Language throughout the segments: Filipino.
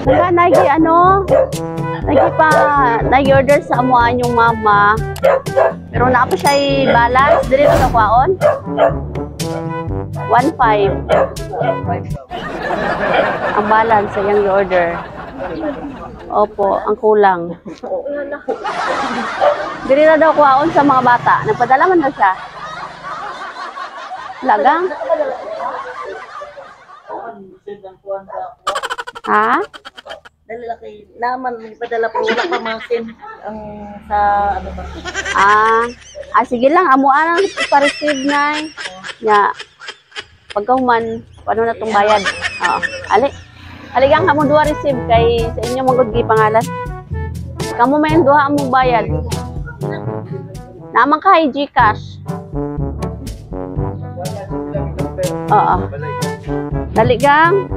Wala, nag-order sa amuan yung mama. Pero na pa siya balance. Dili na kakwaon. 1.5. Ang balance sa yung order. Opo, ang kulang. Dili na daw kwaon sa mga bata. Nagpadala man na siya. Lagang? Ha? Lalaki naman may padala po wala pa masin ang sa ano ba. Sige lang amuan ang pa-receive na. Nya. Pagkahuman, paano na tong bayad? Aligang kamo duha receive kay sa inyo magud gi pangalan. Kamo may duha amo bayad. Naman ka GCash. Oo. Dali gang.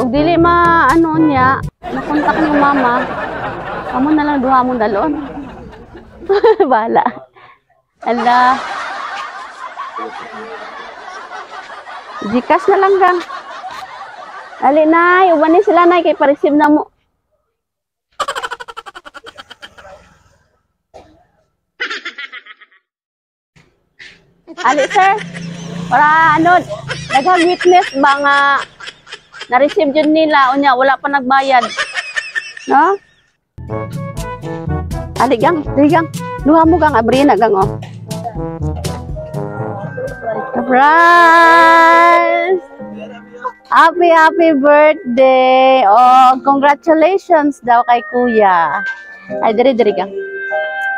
Og dili ano niya, nakontak ni mama. Amo na lang duha mong dalon. Bala. Ala. GCash na lang gang. Ali nay, uban ni sila nay kay pa-receive na mo. Ali sir, para ano, daghang witness ba nga na-receive yun nila, unya wala pa nagbayad. No? Ali gang, luha mo gang, abri na gang, oh. Surprise! Happy birthday! Oh, congratulations daw kay kuya. Ay, diri gang.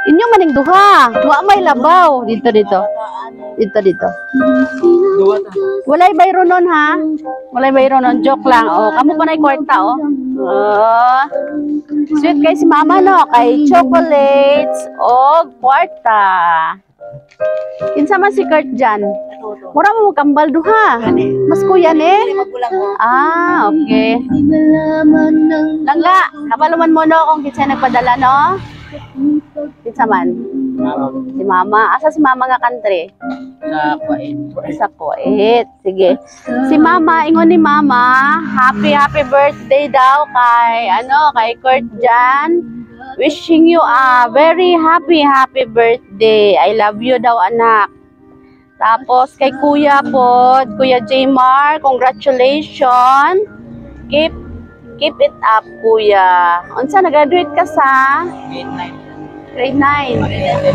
Inyo maning duha. Duha may labaw. Dito. Walay bayro nun ha. Walay bayro nun. Joke lang. Oh, kamu pa na kwarta oh. Oh. Sweet kay si mama no. Kay chocolates o kwarta. Kinsa man si Kurt dyan? Mura mo kambal duha. Mas kuya ni? Okay. Langga, kapaluman mo no kung kinsa nagpadala no? Kinsa man? Si mama. Asa si mama nga country? Sa Kuwait. Sa Kuwait. Sige. Si mama, ingon ni mama, happy birthday daw kay Kurt Jan. Wishing you a very happy birthday. I love you daw anak. Tapos kay kuya po, Kuya Jmar, congratulations. Keep it up, kuya. Unsa nag-graduate ka sa? Grade 9. Okay.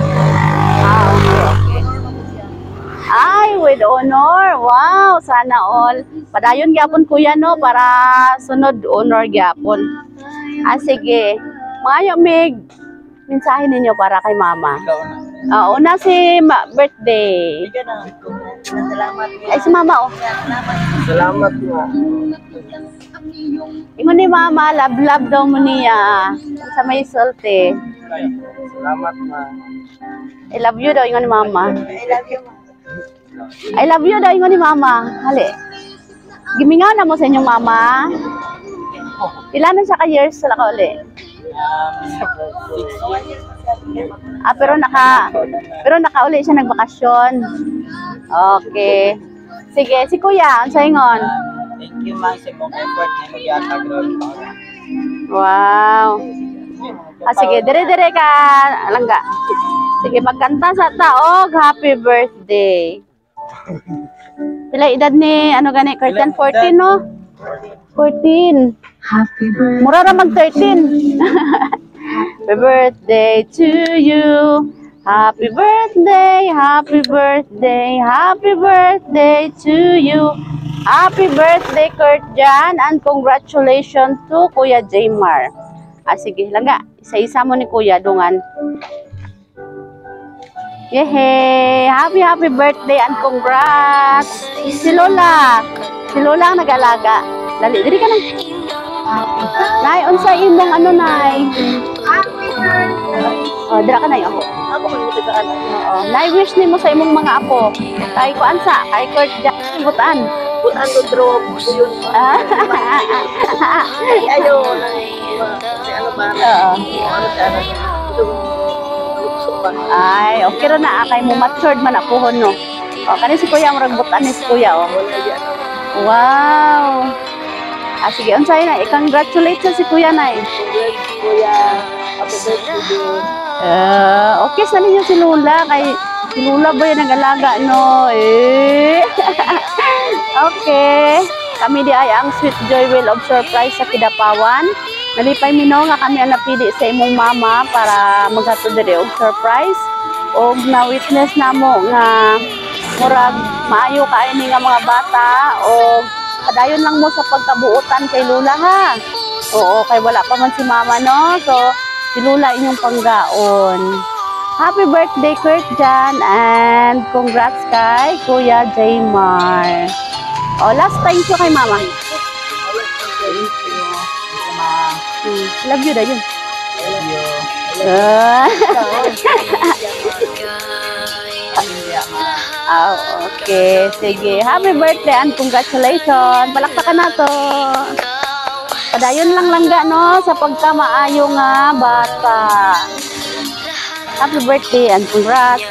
Ay, with honor. Wow, sana all. Padayon gyapon kuya no para sunod honor gyapon. Sige. Maayo mig mensahe ninyo para kay mama. Una si birthday. Salamat. Ay si mama oh. Salamat po. Ingon ni mama, love daw mo niya. Sa may sulte. Salamat ma. I love you daw ingon ni mama. I love you ma. I love you daw ingon ni mama. Hali. Gimingaw na mo sa inyong mama. Ilan na siya ka years sa ka uli? 6 years. Pero nakauli siya nagbakasyon. Okay. Sige, si kuya, ang saingon. Thank you man sa mong effort na mag-atag-roll. Wow. Sige, dire ka, langga. Sige, magkanta sa taog, happy birthday. Pila edad ni, gani, Kurtan? 14, no? 14. Happy birthday. Mura ra mag 13. Happy birthday to you. Happy birthday to you. Happy birthday, Kurt Jan, and congratulations to Kuya Jmar. Sige, langga. Isa-isa mo ni Kuya, dungan. Yehey! Happy birthday and congrats! Si Lola ang nag-alaga. Dali, diri ka na. Nay, unsa imong nay? Happy birthday. Dira ka nay ako. Ako magtatagaan. Nay, wish nimo sa imong mga apo. Kay kuan sa, kay Kurt Jan, butan. Butan to drop. Yun. Ayo. Ano ba? Ay, okay ra na kay mo matured man apuhon no. O, kani si Kuya, maragbutan ni si Kuya, o. Wala yan. Wow! Ah, sige, unsay na, i-congratulate sa si Kuya na, eh. Congrats, Kuya. Happy birthday din. Okay sa ninyo si Lula, kay si Lula ba yung nag-alaga, no? Eh. Okay. Kami di ay ang Sweet Joy Wheel of Surprise sa Kidapawan. Nalipay mino nga kami ang napili sa imong mama para maghatod diri og surprise. Og na-witness namo nga murag maayo kaini nga mga bata og padayon lang mo sa pagkabuutan kay Lula, ha. Oo, kay wala pa man si mama, no? So, si Lula inyong panggaon. Happy birthday, Kurt Jan, and congrats kay Kuya Jaymar. Oh, last thank you kay mama. Love you na yun. Okay, sige. Happy birthday and congratulations. Palakpakan na to. Padayon lang langga, no, sa pagkamaayo nga bata. Happy birthday and congrats.